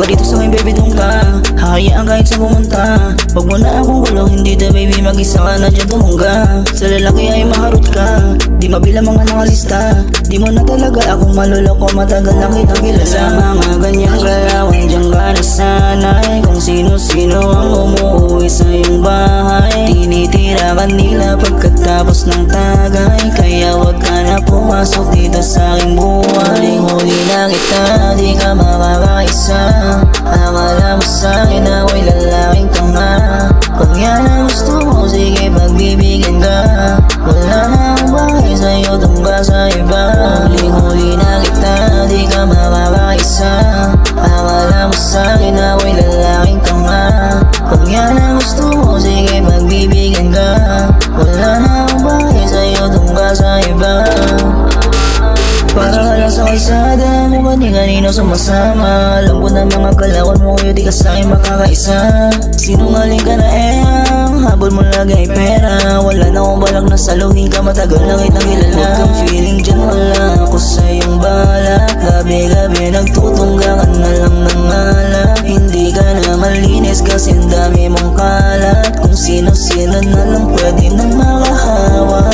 ka dito sa akin baby, doon ka. Hahayaan kahit sa pumunta. Huwag mo na akong gulo, hindi ta baby, mag-isa ka na dyan tumungga. Sa lalaki ay maharot ka, di mabilang mga nakalista. Di mo na talaga ako maluloko, matagal na kitang kilala. Sa mga ganyang galawan, diyan ka nasanay. Kung sino-sino ang umuwi sa iyong bahay. Tinitira ka nila pagkatapos ng tagay. Kaya wag ka na pumasok dito sa aking buhay. Huli na kita, di ka makakaisa. Akala mo sa'kin ako'y lalaking tanga. Kung yan ang gusto mo, sige pagbibigyan ka. Wala na akong bahay sa'yo, doon ka sa iba. Huli na kita, di ka makakaisa. Akala mo sa'kin ako'y lalaking tanga. Kung yan ang gusto mo, sige pagbibigyan ka. Wala na akong bahay sa'yo, doon ka sa iba. Para ka lang sa kalsada, kung kani-kanino sumasama. Alam ko na mga kalakon mo, kayo di ka sa'kin makakaisa. Sinungaling ka na habol mo lagi ay pera. Wala na akong balak na saluhin ka, matagal na kitang kilala. Huwag kang feeling dyan, wala ako sa iyong balak. Gabi-gabi nagtutungga ka na lang ng alak. Hindi ka na malinis kasi ang dami mong kalat. Kung sino-sino na lang pwede nang makahawa.